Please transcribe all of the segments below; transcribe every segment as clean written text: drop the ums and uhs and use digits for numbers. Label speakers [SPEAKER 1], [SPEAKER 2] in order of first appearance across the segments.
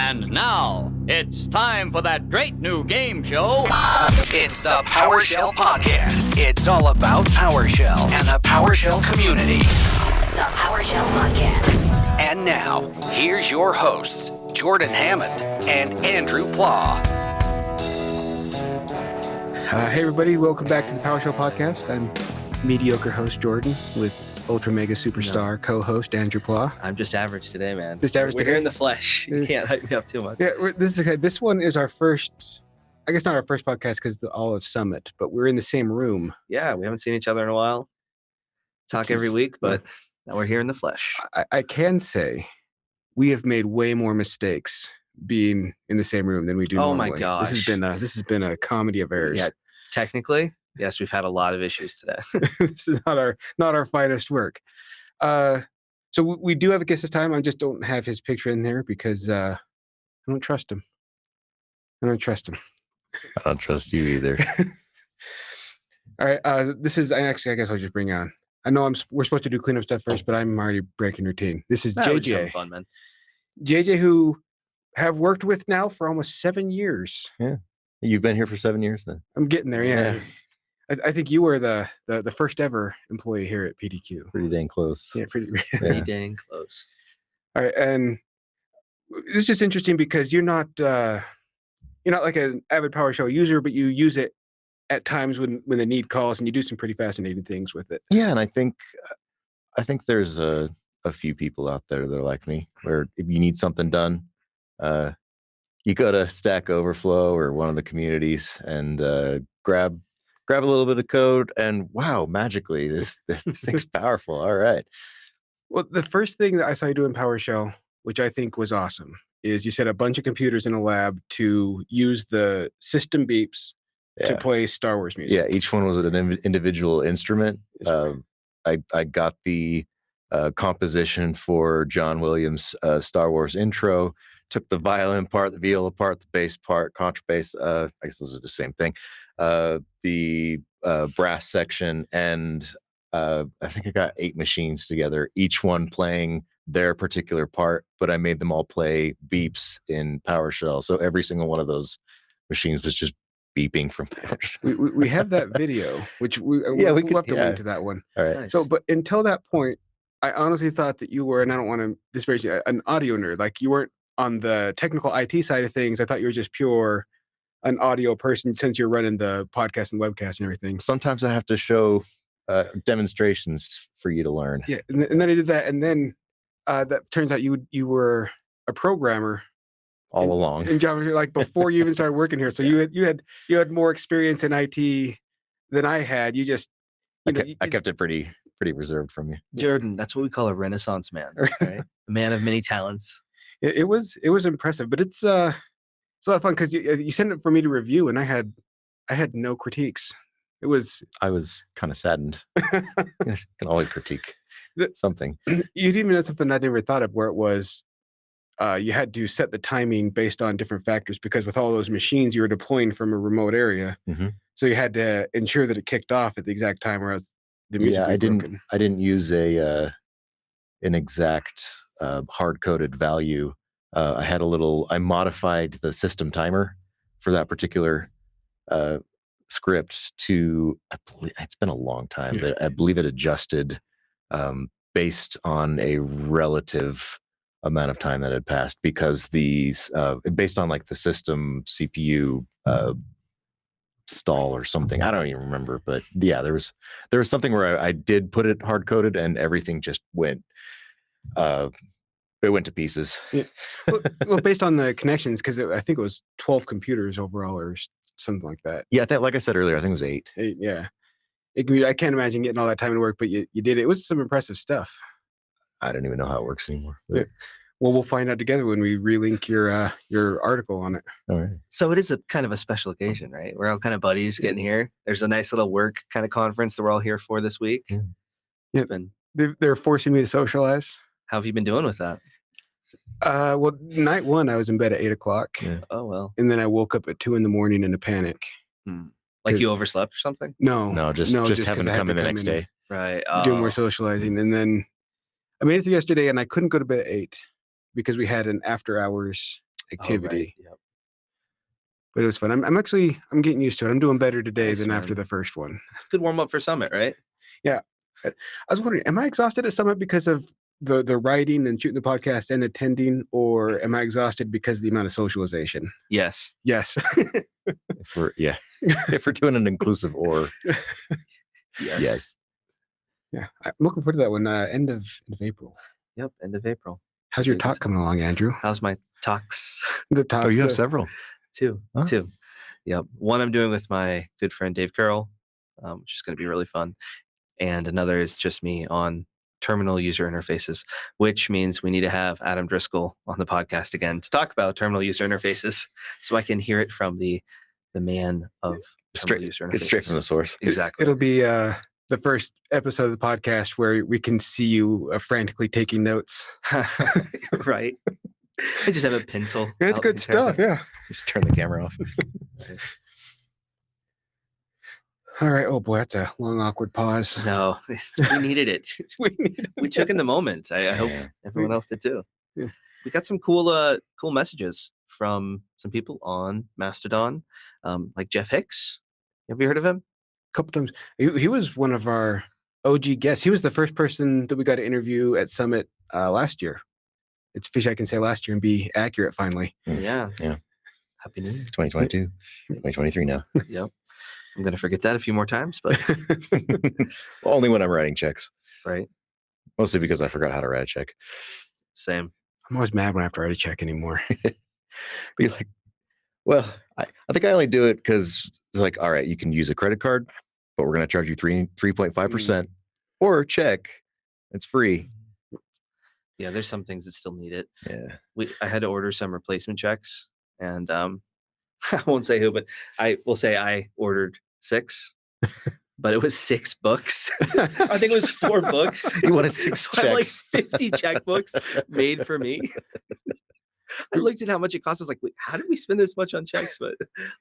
[SPEAKER 1] And now, it's time for that great new game show.
[SPEAKER 2] It's the PowerShell Podcast. It's all about PowerShell and the PowerShell community.
[SPEAKER 3] The PowerShell Podcast.
[SPEAKER 2] And now, here's your hosts, Jordan Hammond and Andrew Plaw.
[SPEAKER 4] Hey everybody, welcome back to the PowerShell Podcast. I'm mediocre host Jordan with ultra mega superstar co-host Andrew Plaw.
[SPEAKER 5] I'm just average today, man.
[SPEAKER 4] Just average
[SPEAKER 5] We're
[SPEAKER 4] today?
[SPEAKER 5] here in the flesh. You can't hype me up too much.
[SPEAKER 4] Yeah, this one is our first, I guess not our first podcast because the Olive Summit, but we're in the same room.
[SPEAKER 5] Yeah, we haven't seen each other in a while. Talk every week, but now we're here in the flesh.
[SPEAKER 4] I can say we have made way more mistakes being in the same room than we do normally.
[SPEAKER 5] Oh my gosh.
[SPEAKER 4] This has been a comedy of errors.
[SPEAKER 5] Yeah, technically, yes, we've had a lot of issues today.
[SPEAKER 4] This is not our finest work. So we do have a guest this time. I just don't have his picture in there because I don't trust him. I don't trust you either. All right. I guess I'll just bring on. I know we're supposed to do cleanup stuff first, but I'm already breaking routine. This is JJ.
[SPEAKER 5] Fun, man.
[SPEAKER 4] JJ, who have worked with now for almost 7 years.
[SPEAKER 6] Yeah. You've been here for 7 years then?
[SPEAKER 4] I'm getting there. Yeah. I think you were the first ever employee here at PDQ.
[SPEAKER 6] Pretty dang close.
[SPEAKER 4] Yeah, pretty
[SPEAKER 5] Dang close.
[SPEAKER 4] All right, and it's just interesting because you're not like an avid PowerShell user, but you use it at times when the need calls, and you do some pretty fascinating things with it.
[SPEAKER 6] Yeah, and I think there's a few people out there that are like me, where if you need something done, you go to Stack Overflow or one of the communities and grab a little bit of code, and wow, magically this thing's powerful. All right.
[SPEAKER 4] Well, the first thing that I saw you do in PowerShell, which I think was awesome, is you set a bunch of computers in a lab to use the system beeps to play Star Wars music.
[SPEAKER 6] Yeah, each one was an individual instrument. I got the composition for John Williams' Star Wars intro, took the violin part, the viola part, the bass part, contrabass. I guess those are the same thing. The brass section, and I think I got 8 machines together, each one playing their particular part, but I made them all play beeps in PowerShell. So every single one of those machines was just beeping from PowerShell.
[SPEAKER 4] We have that video, which we'll have to link to that one.
[SPEAKER 6] All right.
[SPEAKER 5] Nice.
[SPEAKER 4] So, but until that point, I honestly thought that you were, and I don't want to disparage you, an audio nerd. Like you weren't on the technical IT side of things. I thought you were just pure an audio person since you're running the podcast and webcast and everything.
[SPEAKER 6] Sometimes I have to show demonstrations for you to learn.
[SPEAKER 4] Yeah, and then I did that, and then that turns out you were a programmer
[SPEAKER 6] all along
[SPEAKER 4] in Java, like before you even started working here. So you had more experience in IT than I had. You just
[SPEAKER 6] I kept it pretty reserved from you.
[SPEAKER 5] Jordan, that's what we call a Renaissance man, right? A man of many talents.
[SPEAKER 4] It was impressive, but it's a lot of fun because you sent it for me to review, and I had no critiques.
[SPEAKER 6] I was kind of saddened. Yes, can always critique something.
[SPEAKER 4] You even had something I never thought of, where it was you had to set the timing based on different factors, because with all those machines you were deploying from a remote area, so you had to ensure that it kicked off at the exact time, or else the music would be broken.
[SPEAKER 6] I didn't use an exact hard-coded value. I modified the system timer for that particular script to, it's been a long time, but I believe it adjusted based on a relative amount of time that had passed, because these based on like the system CPU stall or something. I don't even remember, but yeah, there was something where I did put it hard coded and everything just went it went to pieces.
[SPEAKER 4] Yeah. Well, based on the connections, because I think it was 12 computers overall or something like that.
[SPEAKER 6] Yeah, like I said earlier, I think it was 8.
[SPEAKER 4] 8, yeah. I can't imagine getting all that time to work, but you did it. It was some impressive stuff.
[SPEAKER 6] I don't even know how it works anymore.
[SPEAKER 4] Yeah. Well, we'll find out together when we relink your article on it.
[SPEAKER 6] All right.
[SPEAKER 5] So it is a kind of a special occasion, right? We're all kind of buddies getting here. There's a nice little work kind of conference that we're all here for this week.
[SPEAKER 4] Yeah. They're forcing me to socialize.
[SPEAKER 5] How have you been doing with that?
[SPEAKER 4] Well, night one, I was in bed at 8 o'clock.
[SPEAKER 6] Yeah.
[SPEAKER 5] Oh, well.
[SPEAKER 4] And then I woke up at 2 a.m. in a panic.
[SPEAKER 5] Like you overslept or something?
[SPEAKER 4] No,
[SPEAKER 6] just having to come in the next day.
[SPEAKER 5] Right.
[SPEAKER 4] Do more socializing. And then I made it through yesterday, and I couldn't go to bed at 8 because we had an after hours activity.
[SPEAKER 5] Yep.
[SPEAKER 4] But it was fun. I'm getting used to it. I'm doing better today
[SPEAKER 5] Nice,
[SPEAKER 4] than after
[SPEAKER 5] man.
[SPEAKER 4] the first one.
[SPEAKER 5] It's a good warm up for Summit, right?
[SPEAKER 4] Yeah. I was wondering, am I exhausted at Summit because of the writing and shooting the podcast and attending, or am I exhausted because of the amount of socialization?
[SPEAKER 5] Yes.
[SPEAKER 4] Yes.
[SPEAKER 6] If we're doing an inclusive or yes.
[SPEAKER 4] Yeah. I'm looking forward to that one. End of April.
[SPEAKER 5] Yep. End of April.
[SPEAKER 4] How's your talk coming along, Andrew?
[SPEAKER 5] How's my talks?
[SPEAKER 4] The talks.
[SPEAKER 6] Oh, you have several.
[SPEAKER 5] Two.
[SPEAKER 6] Huh?
[SPEAKER 5] Two. Yep. One I'm doing with my good friend Dave Carroll, which is going to be really fun. And another is just me on terminal user interfaces, which means we need to have Adam Driscoll on the podcast again to talk about terminal user interfaces, so I can hear it from the man of terminal user interfaces.
[SPEAKER 6] Get straight from the source.
[SPEAKER 5] Exactly.
[SPEAKER 4] It'll be the first episode of the podcast where we can see you frantically taking notes.
[SPEAKER 5] Right. I just have a pencil.
[SPEAKER 4] It's
[SPEAKER 5] out
[SPEAKER 4] good
[SPEAKER 5] the
[SPEAKER 4] stuff.
[SPEAKER 5] entire
[SPEAKER 4] Yeah.
[SPEAKER 6] Just turn the camera off.
[SPEAKER 5] time.
[SPEAKER 4] All right. Oh boy, that's a long, awkward pause.
[SPEAKER 5] No, we needed it. We took in the moment. I hope
[SPEAKER 6] Yeah.
[SPEAKER 5] everyone else did too.
[SPEAKER 4] Yeah.
[SPEAKER 5] We got some cool messages from some people on Mastodon, like Jeff Hicks. Have you heard of him?
[SPEAKER 4] A couple times. He was one of our OG guests. He was the first person that we got to interview at Summit last year. It's fish I can say last year and be accurate finally.
[SPEAKER 5] Yeah.
[SPEAKER 6] Yeah.
[SPEAKER 5] Happy New Year.
[SPEAKER 6] 2022, 2023 now.
[SPEAKER 5] Yep. I'm going to forget that a few more times, but
[SPEAKER 6] Well, only when I'm writing checks.
[SPEAKER 5] right.
[SPEAKER 6] Mostly because I forgot how to write a check.
[SPEAKER 5] Same.
[SPEAKER 4] I'm always mad when I have to write a check anymore.
[SPEAKER 6] Be like, well, I think I only do it because it's like, all right, you can use a credit card, but we're going to charge you 3.5% or check. It's free.
[SPEAKER 5] Yeah, there's some things that still need it.
[SPEAKER 6] Yeah.
[SPEAKER 5] I had to order some replacement checks, and I won't say who, but I will say I ordered 6, but it was 6 books. I think it was 4 books.
[SPEAKER 6] You wanted 6
[SPEAKER 5] So I had like
[SPEAKER 6] checks.
[SPEAKER 5] 50 checkbooks made for me. I looked at how much it cost. I was like, wait, how did we spend this much on checks? But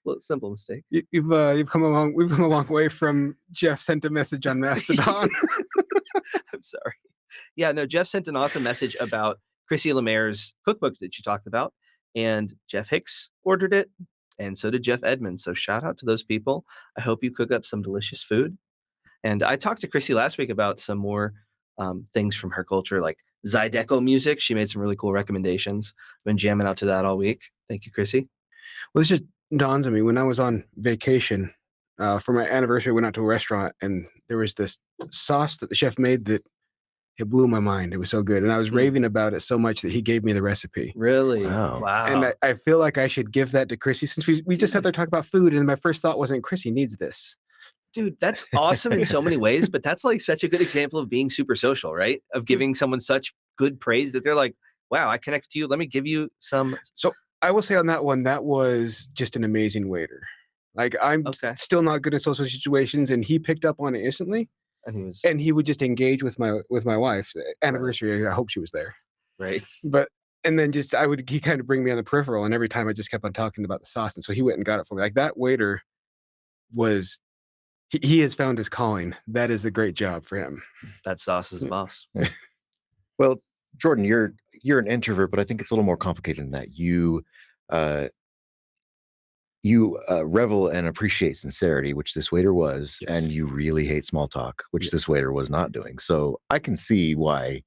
[SPEAKER 5] well, simple mistake.
[SPEAKER 4] You've come along. We've come a long way from Jeff sent a message on Mastodon.
[SPEAKER 5] I'm sorry. Yeah, no, Jeff sent an awesome message about Chrissy Lemaire's cookbook that you talked about, and Jeff Hicks ordered it, and so did Jeff Edmonds. So shout out to those people. I hope you cook up some delicious food. And I talked to Chrissy last week about some more things from her culture, like Zydeco music. She made some really cool recommendations. I've been jamming out to that all week. Thank you, Chrissy.
[SPEAKER 4] Well, this just dawned on me when I was on vacation for my anniversary. I went out to a restaurant and there was this sauce that the chef made that it blew my mind. It was so good. And I was raving about it so much that he gave me the recipe.
[SPEAKER 5] Really?
[SPEAKER 6] Wow.
[SPEAKER 4] And I feel like I should give that to Chrissy since we just sat there talking about food. And my first thought wasn't Chrissy needs this.
[SPEAKER 5] Dude, that's awesome in so many ways, but that's like such a good example of being super social, right? Of giving someone such good praise that they're like, wow, I connect to you. Let me give you some.
[SPEAKER 4] So I will say on that one, that was just an amazing waiter. Like I'm still not good in social situations, and he picked up on it instantly. And he would just engage with my wife's anniversary. Right. I hope she was there.
[SPEAKER 5] Right.
[SPEAKER 4] But and then he kind of bring me on the peripheral, and every time I just kept on talking about the sauce, and so he went and got it for me. Like that waiter was. He has found his calling. That is a great job for him.
[SPEAKER 5] That sauce is the boss.
[SPEAKER 6] Well, Jordan, you're an introvert, but I think it's a little more complicated than that. You revel and appreciate sincerity, which this waiter was,
[SPEAKER 4] yes.
[SPEAKER 6] And you really hate small talk, which this waiter was not doing. So I can see why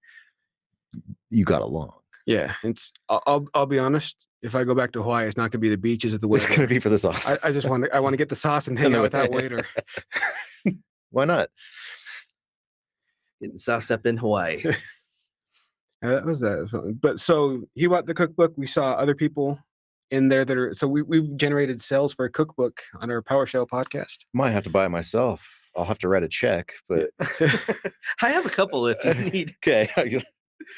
[SPEAKER 6] you got along.
[SPEAKER 4] Yeah, I'll be honest. If I go back to Hawaii, it's not going to be the beaches of the waiter.
[SPEAKER 6] It's going to be for the sauce.
[SPEAKER 4] I just want to get the sauce and hang out with that waiter.
[SPEAKER 6] Why not?
[SPEAKER 5] Getting sauced up in Hawaii.
[SPEAKER 4] That was fun. But so he bought the cookbook. We saw other people in there that are. So we've generated sales for a cookbook on our PowerShell podcast.
[SPEAKER 6] Might have to buy it myself. I'll have to write a check, but
[SPEAKER 5] I have a couple if you need.
[SPEAKER 6] Okay.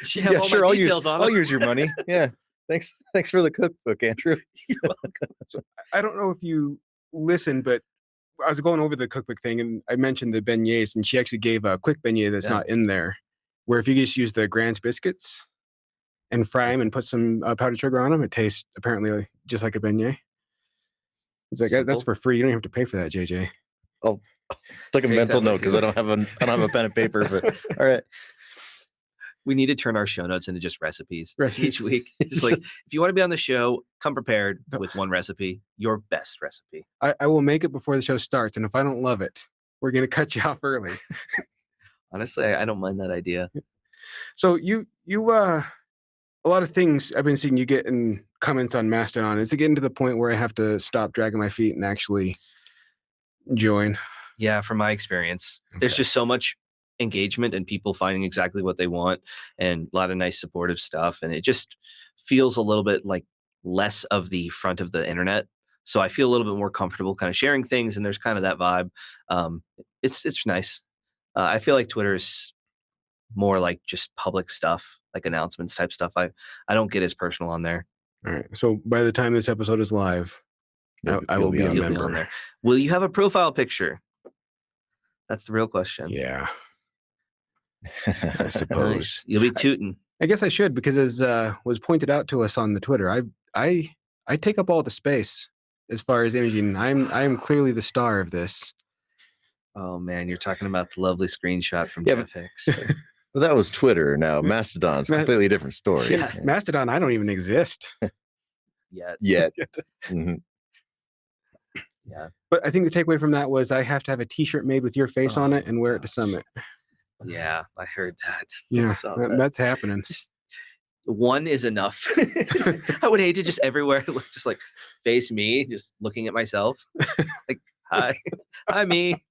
[SPEAKER 5] She have all my details on it.
[SPEAKER 6] I'll use your money. Yeah. Thanks for the cookbook, Andrew.
[SPEAKER 5] You're welcome.
[SPEAKER 4] So I don't know if you listened, but I was going over the cookbook thing and I mentioned the beignets, and she actually gave a quick beignet that's not in there, where if you just use the Grand's biscuits and fry them and put some powdered sugar on them, it tastes apparently just like a beignet. It's like that's for free. You don't have to pay for that, JJ.
[SPEAKER 6] I'll take a mental note because I don't have a pen and paper. But all right.
[SPEAKER 5] We need to turn our show notes into just recipes each week. It's
[SPEAKER 6] It's
[SPEAKER 5] like, if you want to be on the show, come prepared with one recipe, your best recipe.
[SPEAKER 4] I will make it before the show starts, and if I don't love it, we're gonna cut you off early.
[SPEAKER 5] Honestly, I don't mind that idea.
[SPEAKER 4] So you a lot of things I've been seeing you get in comments on Mastodon. Is it getting to the point where I have to stop dragging my feet and actually join?
[SPEAKER 5] Yeah, from my experience, there's
[SPEAKER 4] Okay.
[SPEAKER 5] just so much engagement and people finding exactly what they want and a lot of nice supportive stuff. And it just feels a little bit like less of the front of the internet. So I feel a little bit more comfortable kind of sharing things, and there's kind of that vibe. It's nice. I feel like Twitter is more like just public stuff, like announcements type stuff. I don't get as personal on there.
[SPEAKER 4] All right. So by the time this episode is live, I will be a
[SPEAKER 6] on
[SPEAKER 5] You'll
[SPEAKER 6] there.
[SPEAKER 5] be on
[SPEAKER 4] member.
[SPEAKER 5] there. Will you have a profile picture? That's the real question.
[SPEAKER 4] Yeah, I suppose.
[SPEAKER 5] Nice. You'll be tooting.
[SPEAKER 4] I guess I should, because as was pointed out to us on the Twitter, I take up all the space as far as imaging. I am clearly the star of this.
[SPEAKER 5] Oh man, you're talking about the lovely screenshot from
[SPEAKER 6] Yeah,
[SPEAKER 5] Jeff Hicks.
[SPEAKER 6] Well, that was Twitter. Now Mastodon's a
[SPEAKER 4] Ma-
[SPEAKER 6] completely different story.
[SPEAKER 5] Yeah.
[SPEAKER 4] Mastodon, I don't even exist.
[SPEAKER 5] Yet.
[SPEAKER 6] Yet. Mhm.
[SPEAKER 5] Yeah.
[SPEAKER 4] But I think the takeaway from that was I have to have a T-shirt made with your face on it and wear it to Summit.
[SPEAKER 5] Yeah, I heard that.
[SPEAKER 4] Yeah,
[SPEAKER 5] Saw that.
[SPEAKER 4] that's happening.
[SPEAKER 5] Just one is enough. I would hate to just everywhere look just like face me, just looking at myself. Like, hi me.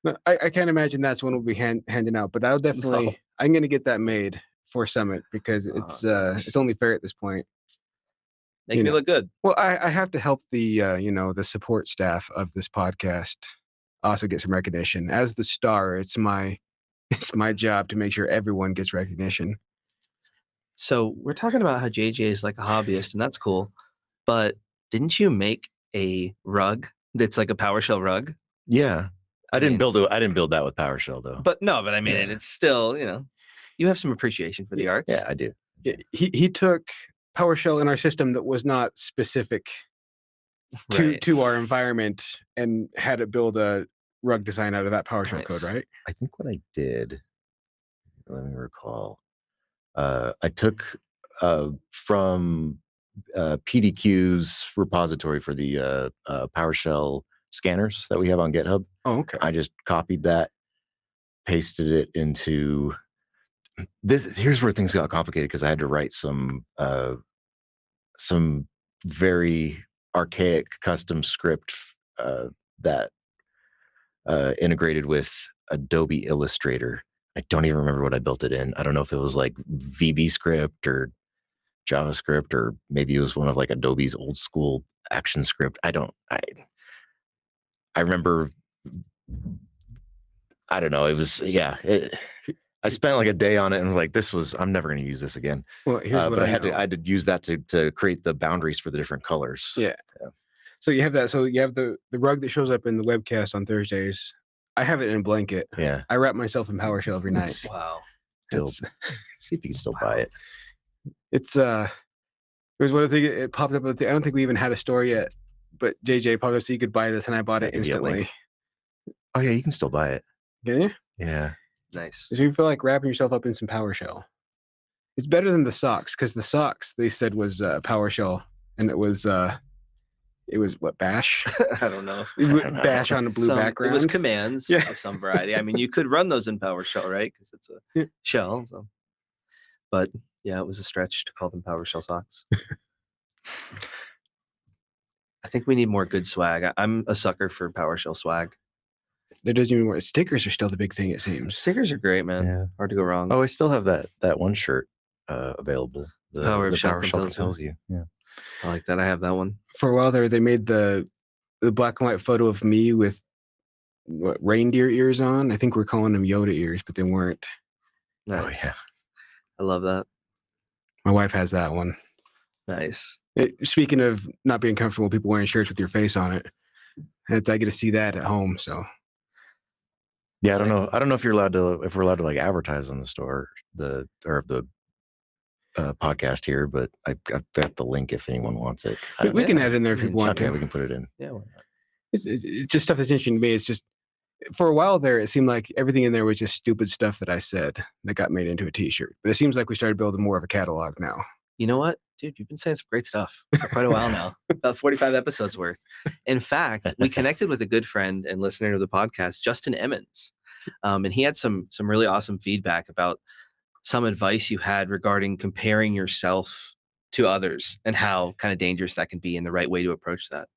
[SPEAKER 4] No, I can't imagine that's when we'll be handing out, but I'll definitely.
[SPEAKER 5] No.
[SPEAKER 4] I'm going to get that made for Summit because it's only fair at this point.
[SPEAKER 5] Make
[SPEAKER 4] You
[SPEAKER 5] me
[SPEAKER 4] know.
[SPEAKER 5] look good.
[SPEAKER 4] Well, I have to help the the support staff of this podcast also get some recognition. As the star, it's my job to make sure everyone gets recognition.
[SPEAKER 5] So we're talking about how JJ is like a hobbyist, and that's cool. But didn't you make a rug that's like a PowerShell rug?
[SPEAKER 6] Yeah. I
[SPEAKER 5] mean-
[SPEAKER 6] didn't build that with PowerShell though.
[SPEAKER 5] But no, but I mean,
[SPEAKER 6] Yeah.
[SPEAKER 5] it's still, you have some appreciation for the arts.
[SPEAKER 6] Yeah, I do.
[SPEAKER 4] He took PowerShell in our system that was not specific
[SPEAKER 5] Right.
[SPEAKER 4] to our environment and had it build a rug design out of that PowerShell code,
[SPEAKER 5] Nice.
[SPEAKER 4] right?
[SPEAKER 6] I think what I did, let me recall. I took from PDQ's repository for the PowerShell scanners that we have on GitHub.
[SPEAKER 4] Oh, okay.
[SPEAKER 6] I just copied that, pasted it into this. Here's where things got complicated because I had to write some very archaic custom script that integrated with Adobe Illustrator. I don't even remember what I built it in. I don't know if it was like VB script or JavaScript, or maybe it was one of like Adobe's old school action script. I remember, I don't know. It was, I spent like a day on it and was like, I'm never going to use this again.
[SPEAKER 4] Well, here's what
[SPEAKER 6] But I had
[SPEAKER 4] know.
[SPEAKER 6] to use that to create the boundaries for the different colors.
[SPEAKER 4] Yeah. So you have that. So you have the rug that shows up in the webcast on Thursdays. I have it in a blanket.
[SPEAKER 6] Yeah.
[SPEAKER 4] I wrap myself in PowerShell every night.
[SPEAKER 5] Wow.
[SPEAKER 6] Still,
[SPEAKER 4] It's
[SPEAKER 6] see if you can still buy it.
[SPEAKER 4] there's one thing it popped up. I don't think we even had a store yet, but JJ popped up so you could buy this, and I bought it
[SPEAKER 6] Give you a
[SPEAKER 4] instantly.
[SPEAKER 6] link. Oh yeah, you can still buy it.
[SPEAKER 4] Can you?
[SPEAKER 6] Yeah.
[SPEAKER 5] Nice.
[SPEAKER 4] So you feel like wrapping yourself up in some PowerShell. It's better than the socks, because the socks they said was PowerShell, and it was what, Bash?
[SPEAKER 5] I don't know.
[SPEAKER 4] Bash on a blue background.
[SPEAKER 5] It was commands
[SPEAKER 4] Yeah.
[SPEAKER 5] of some variety. I mean, you could run those in PowerShell, right? Because it's a
[SPEAKER 4] Yeah.
[SPEAKER 5] shell. So. But yeah, it was a stretch to call them PowerShell socks. I think we need more good swag. I'm a sucker for PowerShell swag.
[SPEAKER 4] There doesn't even work. Stickers are still the big thing, it seems.
[SPEAKER 5] Stickers are great, man.
[SPEAKER 6] Yeah.
[SPEAKER 5] Hard to go wrong.
[SPEAKER 6] Oh, I still have that one shirt available. The
[SPEAKER 5] PowerShell
[SPEAKER 6] PowerShell compels you. Yeah.
[SPEAKER 5] I like that. I have that one.
[SPEAKER 4] For a while there, they made the black and white photo of me with reindeer ears on. I think we're calling them Yoda ears, but they weren't.
[SPEAKER 5] Nice.
[SPEAKER 6] Oh yeah.
[SPEAKER 5] I love that.
[SPEAKER 4] My wife has that one.
[SPEAKER 5] Nice.
[SPEAKER 4] Speaking of not being comfortable, people wearing shirts with your face on it. I get to see that at home. So
[SPEAKER 6] Yeah, I don't know. I don't know if we're allowed to like advertise on the store, the podcast here, but I've got the link if anyone wants it.
[SPEAKER 4] we can add it in there if
[SPEAKER 5] I
[SPEAKER 4] you
[SPEAKER 5] mean,
[SPEAKER 4] want
[SPEAKER 6] Okay,
[SPEAKER 4] to.
[SPEAKER 6] we can put it in.
[SPEAKER 5] Yeah. Why not?
[SPEAKER 4] It's just stuff that's interesting to me. It's just for a while there, it seemed like everything in there was just stupid stuff that I said that got made into a T-shirt. But it seems like we started building more of a catalog now.
[SPEAKER 5] You know what, dude? You've been saying some great stuff for quite a while now. About 45 episodes worth. In fact, we connected with a good friend and listener of the podcast, Justin Emmons, and he had some really awesome feedback about some advice you had regarding comparing yourself to others and how kind of dangerous that can be and the right way to approach that.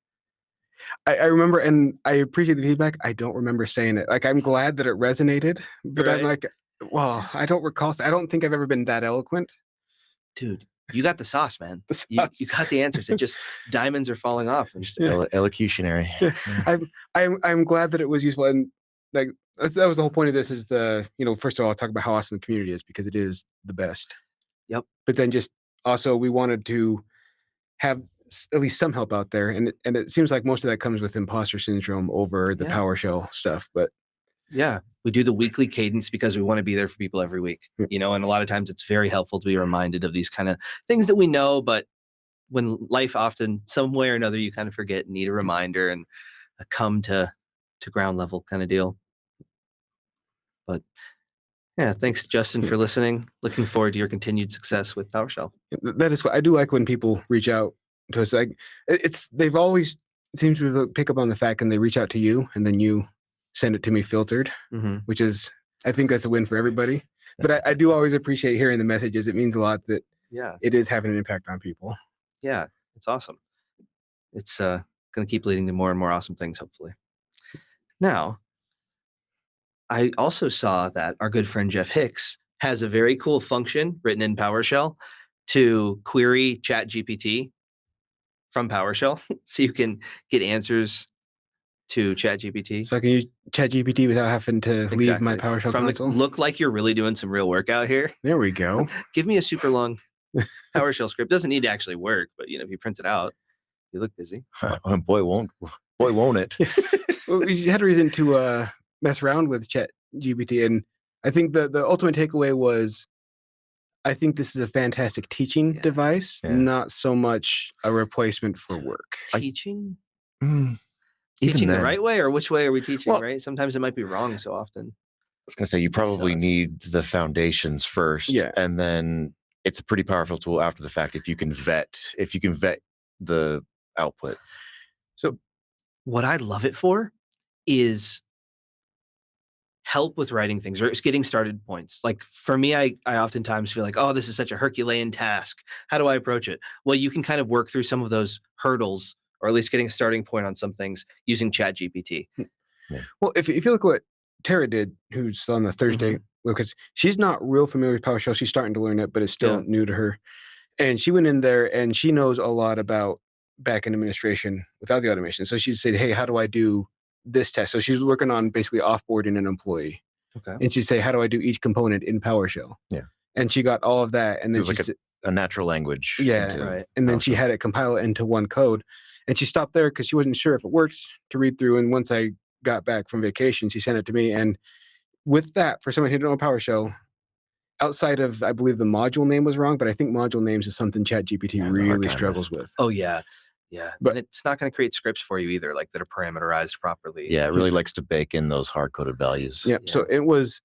[SPEAKER 4] I remember, and I appreciate the feedback. I don't remember saying it. Like, I'm glad that it resonated, but I'm like, well, I don't recall. I don't think I've ever been that eloquent.
[SPEAKER 5] Dude, you got the sauce, man.
[SPEAKER 4] The sauce.
[SPEAKER 5] You got the answers. It just diamonds are falling off. And
[SPEAKER 6] Just elocutionary.
[SPEAKER 4] Yeah. I'm glad that it was useful, and like that was the whole point of this. Is first of all, I'll talk about how awesome the community is because it is the best.
[SPEAKER 5] Yep.
[SPEAKER 4] But then just also we wanted to have at least some help out there, and it seems like most of that comes with imposter syndrome over the PowerShell stuff. But
[SPEAKER 5] yeah, we do the weekly cadence because we want to be there for people every week, and a lot of times it's very helpful to be reminded of these kind of things that we know, but when life often, some way or another, you kind of forget and need a reminder and a come to ground level kind of deal. But yeah, thanks, Justin, for listening. Looking forward to your continued success with PowerShell.
[SPEAKER 4] that is what I do like when people reach out to us. Like they've always seemed to pick up on the fact, and they reach out to you, and then you send it to me filtered, which is, I think that's a win for everybody. But I do always appreciate hearing the messages. It means a lot that it is having an impact on people.
[SPEAKER 5] Yeah, it's awesome. It's going to keep leading to more and more awesome things, hopefully. Now, I also saw that our good friend Jeff Hicks has a very cool function written in PowerShell to query ChatGPT from PowerShell. So you can get answers to ChatGPT.
[SPEAKER 4] So I can use ChatGPT without having to leave my PowerShell console.
[SPEAKER 5] Look like you're really doing some real work out here.
[SPEAKER 4] There we go.
[SPEAKER 5] Give me a super long PowerShell script. Doesn't need to actually work, but if you print it out, you look busy.
[SPEAKER 6] Boy, won't it?
[SPEAKER 4] Well, you had a reason to mess around with ChatGPT, and I think the ultimate takeaway was, I think this is a fantastic teaching device, not so much a replacement for work.
[SPEAKER 5] Teaching? Teaching the right way, or which way are we teaching,
[SPEAKER 4] Well,
[SPEAKER 5] right? Sometimes it might be wrong so often.
[SPEAKER 6] I was going to say, you probably need the foundations first, and then it's a pretty powerful tool after the fact if you can vet the output.
[SPEAKER 5] So what I love it for is help with writing things or getting started points. Like for me, I oftentimes feel like, oh, this is such a Herculean task. How do I approach it? Well, you can kind of work through some of those hurdles, or at least getting a starting point on some things using ChatGPT.
[SPEAKER 4] Yeah. Well, if you look at what Tara did, who's on the Thursday, because she's not real familiar with PowerShell. She's starting to learn it, but it's still new to her. And she went in there and she knows a lot about backend administration without the automation. So she said, hey, how do I do this test? So she's working on basically offboarding an employee. Okay. And she'd say, how do I do each component in PowerShell? Yeah. And she got all of that. And then
[SPEAKER 6] it was like a natural language.
[SPEAKER 4] Yeah. Right. And then she had it compile it into one code. And she stopped there because she wasn't sure if it worked to read through. And once I got back from vacation, she sent it to me. And with that, for someone who didn't know PowerShell, outside of, I believe the module name was wrong, but I think module names is something ChatGPT really struggles with.
[SPEAKER 5] Oh, yeah. Yeah. But it's not going to create scripts for you either, like that are parameterized properly.
[SPEAKER 6] Yeah, it really likes to bake in those hard-coded values.
[SPEAKER 4] Yeah. So it was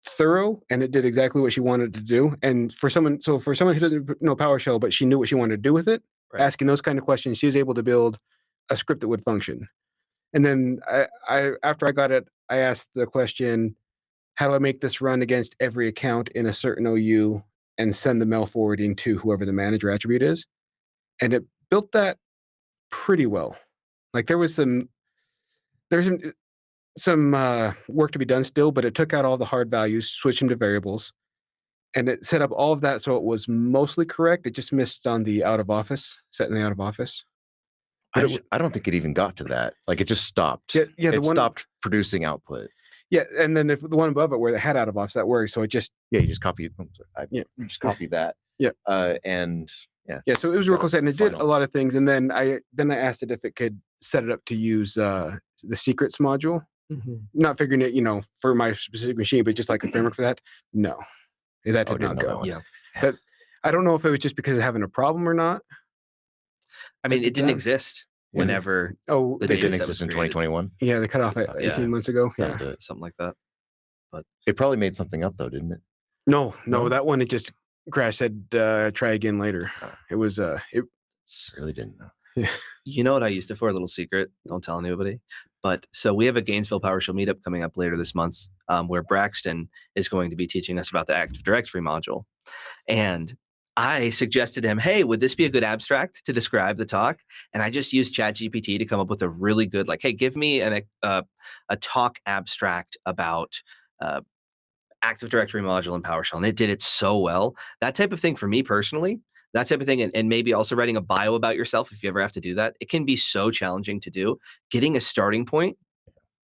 [SPEAKER 4] thorough, and it did exactly what she wanted to do. And for someone who doesn't know PowerShell, but she knew what she wanted to do with it, asking those kind of questions, she was able to build a script that would function. And then I after I got it, I asked the question, how do I make this run against every account in a certain OU and send the mail forwarding to whoever the manager attribute is? And it built that pretty well. Like there's some work to be done still, but it took out all the hard values, switched them to variables, and it set up all of that so it was mostly correct. It just missed on the out of office, setting the out of office.
[SPEAKER 6] I don't think it even got to that. Like it just stopped. Yeah, it stopped producing output.
[SPEAKER 4] Yeah, and then if the one above it where it had out of office, that worked. So it just
[SPEAKER 6] you just copy. You just copy that.
[SPEAKER 4] Yeah, So it was real close, and it did a lot of things. And then I asked it if it could set it up to use the secrets module. Not figuring it, for my specific machine, but just like a framework for that. No, that did not go.
[SPEAKER 5] Yeah,
[SPEAKER 4] but I don't know if it was just because of having a problem or not.
[SPEAKER 5] I mean, it didn't exist. whenever
[SPEAKER 4] Oh,
[SPEAKER 5] the
[SPEAKER 6] They
[SPEAKER 5] data
[SPEAKER 6] didn't
[SPEAKER 5] set
[SPEAKER 6] exist
[SPEAKER 5] was
[SPEAKER 6] in
[SPEAKER 5] created.
[SPEAKER 6] 2021.
[SPEAKER 4] yeah, they cut off at
[SPEAKER 5] Yeah.
[SPEAKER 4] 18 months ago.
[SPEAKER 6] That'll
[SPEAKER 4] Yeah.
[SPEAKER 6] do it.
[SPEAKER 5] Something like that.
[SPEAKER 6] It probably made something up though, didn't it?
[SPEAKER 4] No,
[SPEAKER 6] No?
[SPEAKER 4] that one, it just crashed, said, try again later.
[SPEAKER 5] Oh.
[SPEAKER 4] It was,
[SPEAKER 6] I really didn't know.
[SPEAKER 5] You know what I used it for? A little secret. Don't tell anybody. But so we have a Gainesville PowerShell meetup coming up later this month, where Braxton is going to be teaching us about the Active Directory module. And I suggested to him, hey, would this be a good abstract to describe the talk? And I just used ChatGPT to come up with a really good, like, hey, give me a talk abstract about Active Directory module in PowerShell. And it did it so well. That type of thing for me personally, that type of thing, and maybe also writing a bio about yourself if you ever have to do that, it can be so challenging to do. Getting a starting point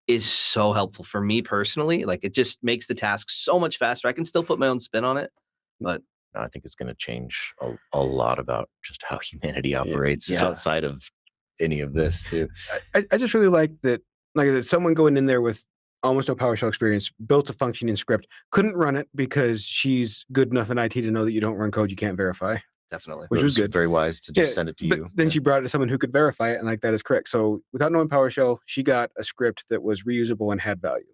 [SPEAKER 5] is so helpful for me personally. Like, it just makes the task so much faster. I can still put my own spin on it, but
[SPEAKER 6] No, I think it's going to change a lot about just how humanity operates
[SPEAKER 5] Yeah.
[SPEAKER 6] outside of any of this too.
[SPEAKER 4] I just really like that, like, that someone going in there with almost no PowerShell experience, built a functioning script, couldn't run it because she's good enough in IT to know that you don't run code you can't verify.
[SPEAKER 5] definitely.
[SPEAKER 4] Which
[SPEAKER 6] It
[SPEAKER 4] was good.
[SPEAKER 6] Very wise to just send it to
[SPEAKER 4] But
[SPEAKER 6] you.
[SPEAKER 4] then she brought it to someone who could verify it, and like, that is correct. So without knowing PowerShell, she got a script that was reusable and had value.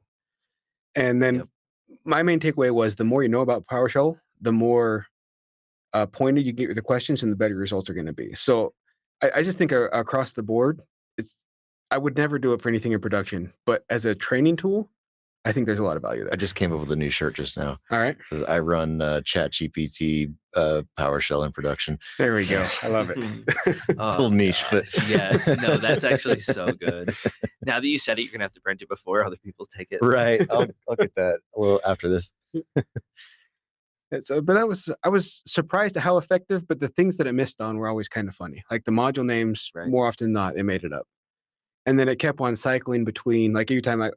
[SPEAKER 4] And then
[SPEAKER 5] Yep.
[SPEAKER 4] my main takeaway was, the more you know about PowerShell, the more pointed you get with the questions, and the better your results are going to be. So I just think across the board, I would never do it for anything in production, but as a training tool, I think there's a lot of value
[SPEAKER 6] I
[SPEAKER 4] there.
[SPEAKER 6] just came up with a new shirt just now.
[SPEAKER 4] All right,
[SPEAKER 6] It says, I run ChatGPT PowerShell in production.
[SPEAKER 4] there we go. I love it.
[SPEAKER 6] It's a little niche, but
[SPEAKER 5] yes, no, that's actually so good. Now that you said it, you're gonna have to print it before other people take it.
[SPEAKER 6] right. I'll get that a little after this.
[SPEAKER 4] So, but I was surprised at how effective, but the things that it missed on were always kind of funny. Like the module names,
[SPEAKER 5] Right.
[SPEAKER 4] more often than not, it made it up. And then it kept on cycling between, like, every time I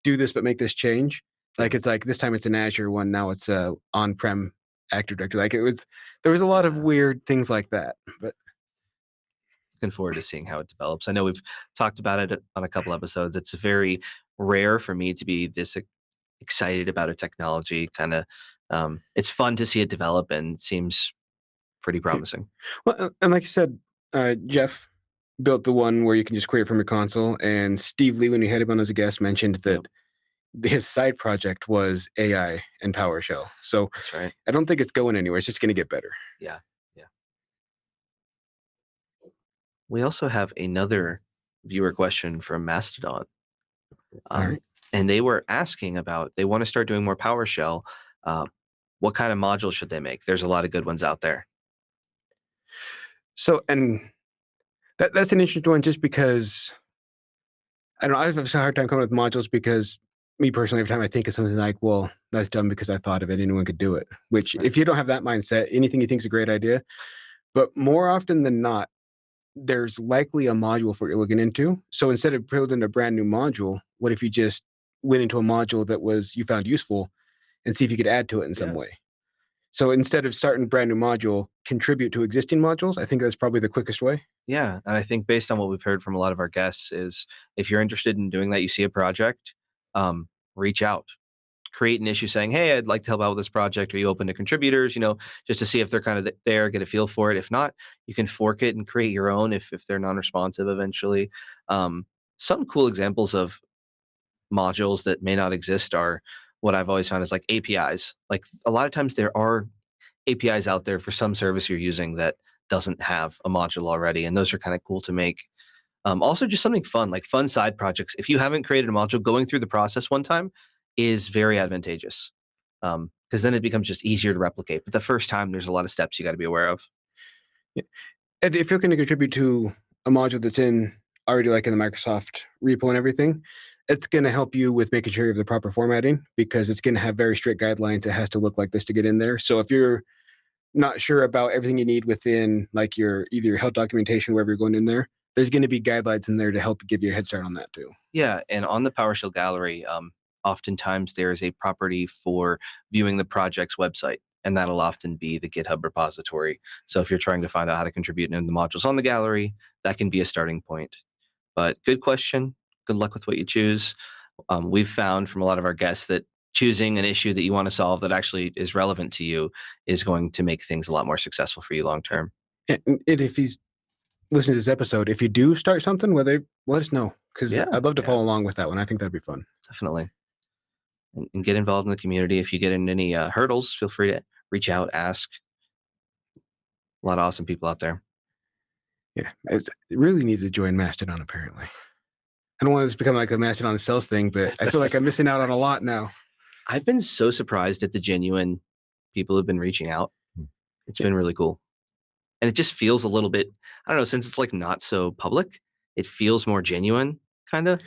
[SPEAKER 4] do this but make this change, like, it's like this time it's an Azure one, now it's a on-prem Active Directory. Like, there was a lot of
[SPEAKER 5] Yeah.
[SPEAKER 4] weird things like that. But
[SPEAKER 5] Looking forward to seeing how it develops. I know we've talked about it on a couple episodes. It's very rare for me to be this excited about a technology. Kind of, it's fun to see it develop and seems pretty promising.
[SPEAKER 4] well, and like you said, Jeff built the one where you can just query it from your console, and Steve Lee, when we had him on as a guest, mentioned that his side project was AI and PowerShell. So
[SPEAKER 5] That's right.
[SPEAKER 4] I don't think it's going anywhere. It's just going to get better.
[SPEAKER 5] Yeah. We also have another viewer question from Mastodon.
[SPEAKER 4] All right.
[SPEAKER 5] And they were asking about, they want to start doing more PowerShell. What kind of modules should they make? There's a lot of good ones out there.
[SPEAKER 4] So, and that's an interesting one, just because I don't know, I have a hard time coming up with modules, because me personally, every time I think of something, like, well, that's dumb because I thought of it, anyone could do it. Which,
[SPEAKER 5] Right.
[SPEAKER 4] if you don't have that mindset, anything you think is a great idea. But more often than not, there's likely a module for what you're looking into. So instead of building a brand new module, what if you just went into a module that you found useful, and see if you could add to it in some
[SPEAKER 5] Yeah.
[SPEAKER 4] way? So instead of starting a brand new module, contribute to existing modules. I think that's probably the quickest way.
[SPEAKER 5] Yeah. And I think based on what we've heard from a lot of our guests is, if you're interested in doing that, you see a project, reach out. Create an issue saying, hey, I'd like to help out with this project. Are you open to contributors? Just to see if they're kind of there, get a feel for it. If not, you can fork it and create your own if they're non-responsive eventually. Some cool examples of modules that may not exist are what I've always found is like APIs. Like, a lot of times there are APIs out there for some service you're using that doesn't have a module already. And those are kind of cool to make. Also, just something fun, like fun side projects. If you haven't created a module, going through the process one time is very advantageous, because then it becomes just easier to replicate. But the first time, there's a lot of steps you got to be aware of.
[SPEAKER 4] And if you're going to contribute to a module that's already like in the Microsoft repo and everything, it's going to help you with making sure you have the proper formatting, because it's going to have very strict guidelines. It has to look like this to get in there. So if you're not sure about everything you need within, like, either your help documentation, wherever you're going in there, there's going to be guidelines in there to help give you a head start on that too.
[SPEAKER 5] Yeah, and on the PowerShell gallery, oftentimes there is a property for viewing the project's website, and that'll often be the GitHub repository. So if you're trying to find out how to contribute in the modules on the gallery, that can be a starting point. But good question. Good luck with what you choose. We've found from a lot of our guests that choosing an issue that you want to solve that actually is relevant to you is going to make things a lot more successful for you long term.
[SPEAKER 4] And if he's listen to this episode, if you do start something, let us know, because
[SPEAKER 5] Yeah,
[SPEAKER 4] I'd love to
[SPEAKER 5] yeah.
[SPEAKER 4] follow along with that one. I think that'd be fun.
[SPEAKER 5] Definitely. And get involved in the community. If you get in any hurdles, feel free to reach out, ask. A lot of awesome people out there.
[SPEAKER 4] Yeah, I really need to join Mastodon, apparently. I don't want this to become like a Mastodon sales thing, but I feel like I'm missing out on a lot now.
[SPEAKER 5] I've been so surprised at the genuine people who've been reaching out. It's been really cool. And it just feels a little bit, I don't know, since it's like not so public, it feels more genuine, kind of.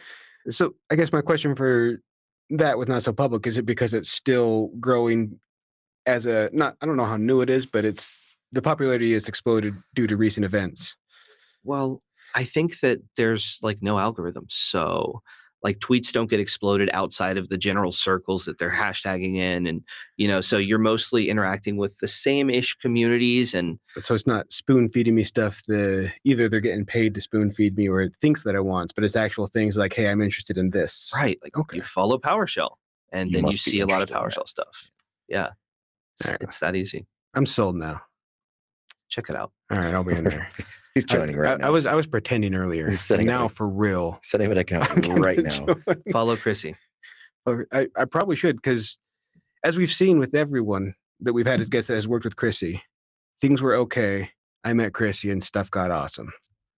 [SPEAKER 4] So I guess my question for that with not so public, is it because it's still growing as I don't know how new it is, but the popularity has exploded due to recent events.
[SPEAKER 5] Well, I think that there's like no algorithm. So like tweets don't get exploded outside of the general circles that they're hashtagging in. And, so you're mostly interacting with the same-ish communities. And
[SPEAKER 4] So it's not spoon feeding me stuff either they're getting paid to spoon feed me or it thinks that I want, but it's actual things like, hey, I'm interested in this.
[SPEAKER 5] right. Like
[SPEAKER 4] Okay.
[SPEAKER 5] you follow PowerShell and
[SPEAKER 6] You
[SPEAKER 5] then you
[SPEAKER 6] must be
[SPEAKER 5] see a lot of
[SPEAKER 6] interested in that.
[SPEAKER 5] PowerShell stuff. Yeah.
[SPEAKER 4] All right.
[SPEAKER 5] It's that easy.
[SPEAKER 4] I'm sold now.
[SPEAKER 5] Check it out.
[SPEAKER 4] All right, I'll be in there.
[SPEAKER 6] He's joining right now.
[SPEAKER 4] I was pretending earlier.
[SPEAKER 6] He's setting
[SPEAKER 4] Now
[SPEAKER 6] up a-
[SPEAKER 4] for real.
[SPEAKER 6] Setting up an account
[SPEAKER 4] I'm gonna
[SPEAKER 6] right now.
[SPEAKER 4] join.
[SPEAKER 5] Follow Chrissy.
[SPEAKER 4] I probably should, because as we've seen with everyone that we've had as guests that has worked with Chrissy, things were okay. I met Chrissy and stuff got awesome.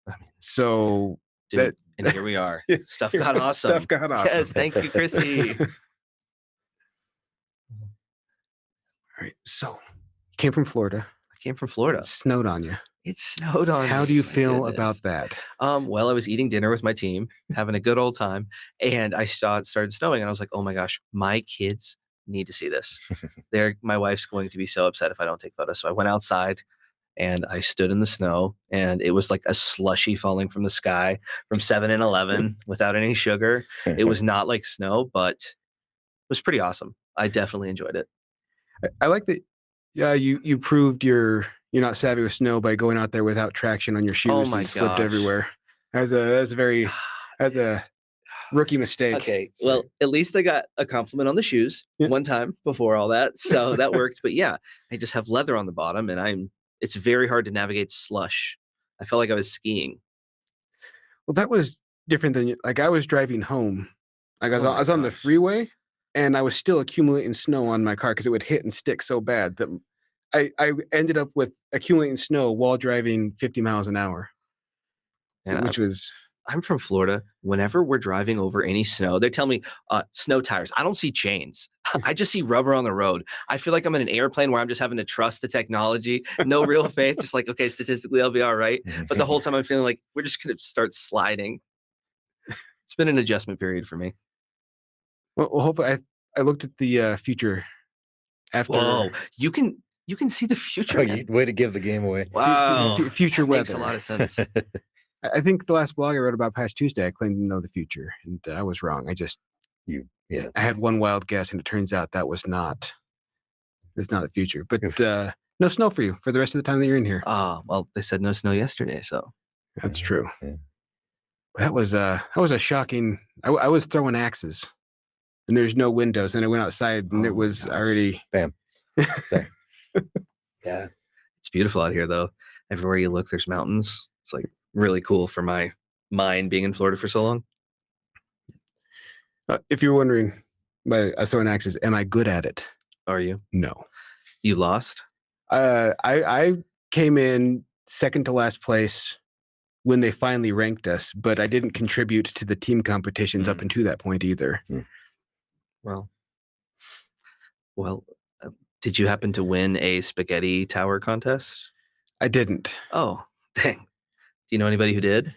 [SPEAKER 5] I mean,
[SPEAKER 4] So
[SPEAKER 5] dude, and here we are. Stuff got awesome.
[SPEAKER 4] Stuff got awesome.
[SPEAKER 5] Yes, thank you, Chrissy.
[SPEAKER 4] All right. So you came from Florida.
[SPEAKER 5] I came from Florida.
[SPEAKER 4] It snowed on you.
[SPEAKER 5] It snowed on
[SPEAKER 4] How
[SPEAKER 5] me,
[SPEAKER 4] do you
[SPEAKER 5] my
[SPEAKER 4] feel
[SPEAKER 5] goodness.
[SPEAKER 4] about that?
[SPEAKER 5] Well, I was eating dinner with my team, having a good old time, and I saw it started snowing, and I was like, "Oh my gosh, my kids need to see this." My wife's going to be so upset if I don't take photos. So I went outside, and I stood in the snow, and it was like a slushy falling from the sky from 7-Eleven without any sugar. It was not like snow, but it was pretty awesome. I definitely enjoyed it.
[SPEAKER 4] I like that. You proved you're not savvy with snow by going out there without traction on your shoes.
[SPEAKER 5] Oh my
[SPEAKER 4] and slipped
[SPEAKER 5] gosh.
[SPEAKER 4] everywhere. That was a rookie mistake.
[SPEAKER 5] Okay, well, at least I got a compliment on the shoes
[SPEAKER 4] Yeah.
[SPEAKER 5] one time before all that, so that worked. But yeah, I just have leather on the bottom, and it's very hard to navigate slush. I felt like I was skiing.
[SPEAKER 4] Well, that was different than like I was driving home. Like I
[SPEAKER 5] Oh my
[SPEAKER 4] was on the
[SPEAKER 5] gosh.
[SPEAKER 4] freeway, and I was still accumulating snow on my car because it would hit and stick so bad that I ended up with accumulating snow while driving 50 miles an hour,
[SPEAKER 5] And
[SPEAKER 4] which was
[SPEAKER 5] I'm from Florida. Whenever we're driving over any snow, they tell me snow tires. I don't see chains. I just see rubber on the road. I feel like I'm in an airplane where I'm just having to trust the technology. No real faith. Just like, okay, statistically, I'll be all right. But the whole time I'm feeling like we're just going to start sliding. It's been an adjustment period for me.
[SPEAKER 4] well, hopefully I looked at the future after
[SPEAKER 5] Whoa, you can see the future.
[SPEAKER 6] Oh,
[SPEAKER 5] man.
[SPEAKER 6] way to give the game away.
[SPEAKER 5] Wow,
[SPEAKER 4] future weather.
[SPEAKER 5] makes a lot of sense.
[SPEAKER 4] I think the last blog I wrote about past Tuesday, I claimed to know the future, and I was wrong.
[SPEAKER 6] Yeah.
[SPEAKER 4] I had one wild guess, and it turns out that's not the future. But no snow for you for the rest of the time that you're in here.
[SPEAKER 5] Oh, well, they said no snow yesterday, so
[SPEAKER 4] That's true.
[SPEAKER 6] Yeah.
[SPEAKER 4] That was a shocking. I was throwing axes, and there's no windows, and I went outside, and
[SPEAKER 5] Oh
[SPEAKER 4] it
[SPEAKER 5] my
[SPEAKER 4] was
[SPEAKER 5] gosh.
[SPEAKER 4] already.
[SPEAKER 6] Bam. There.
[SPEAKER 5] yeah, it's beautiful out here though. Everywhere you look, there's mountains. It's like really cool for my mind being in Florida for so long.
[SPEAKER 4] If you're wondering, by us throwing axes, am I good at it?
[SPEAKER 5] Are you?
[SPEAKER 4] No.
[SPEAKER 5] You lost?
[SPEAKER 4] I came in second to last place when they finally ranked us, but I didn't contribute to the team competitions up until that point either.
[SPEAKER 5] Well, did you happen to win a spaghetti tower contest?
[SPEAKER 4] I didn't.
[SPEAKER 5] Oh, dang. Do you know anybody who did?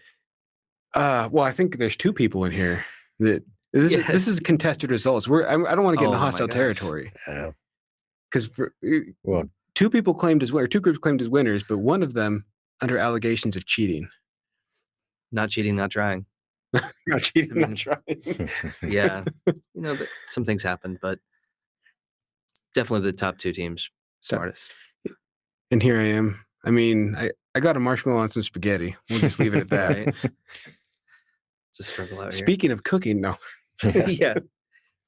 [SPEAKER 4] Well, I think there's two people in here that this is contested results. I don't want to get
[SPEAKER 5] Oh
[SPEAKER 4] into
[SPEAKER 5] my
[SPEAKER 4] hostile
[SPEAKER 5] gosh.
[SPEAKER 4] territory because
[SPEAKER 6] Well,
[SPEAKER 4] two people claimed as winners, two groups claimed as winners, but one of them under allegations of cheating.
[SPEAKER 5] Not cheating, not trying.
[SPEAKER 4] Not cheating,
[SPEAKER 5] mean,
[SPEAKER 4] not trying.
[SPEAKER 5] Yeah. Some things happen, but definitely the top two teams, smartest.
[SPEAKER 4] And here I am. I mean, I got a marshmallow on some spaghetti. We'll just leave it at that.
[SPEAKER 5] Right? It's a struggle out here.
[SPEAKER 4] Speaking of cooking, no.
[SPEAKER 5] Yeah.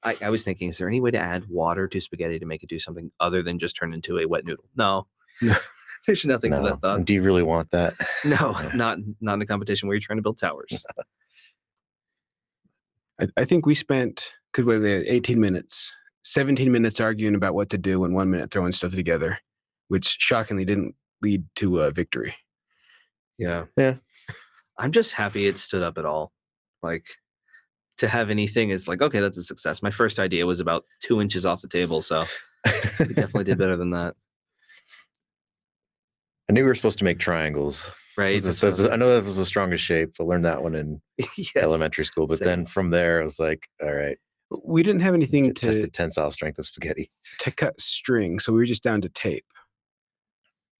[SPEAKER 5] I was thinking, is there any way to add water to spaghetti to make it do something other than just turn into a wet noodle? No.
[SPEAKER 4] No.
[SPEAKER 5] There's nothing to
[SPEAKER 6] No.
[SPEAKER 5] that thought.
[SPEAKER 6] Do you really want that?
[SPEAKER 5] No, not in a competition where you're trying to build towers.
[SPEAKER 4] I think we spent, because we had 18 minutes, 17 minutes arguing about what to do and 1 minute throwing stuff together, which shockingly didn't lead to a victory.
[SPEAKER 5] Yeah.
[SPEAKER 6] Yeah.
[SPEAKER 5] I'm just happy it stood up at all. Like, to have anything is like, okay, that's a success. My first idea was about 2 inches off the table, so we definitely did better than that.
[SPEAKER 6] I knew we were supposed to make triangles.
[SPEAKER 5] Right?
[SPEAKER 6] I know that was the strongest shape. I learned that one in
[SPEAKER 5] Yes.
[SPEAKER 6] elementary school. But
[SPEAKER 5] Same.
[SPEAKER 6] then from there, I was like, all right,
[SPEAKER 4] We didn't have anything
[SPEAKER 6] test the
[SPEAKER 4] to
[SPEAKER 6] tensile strength of spaghetti.
[SPEAKER 4] cut string, so we were just down to tape.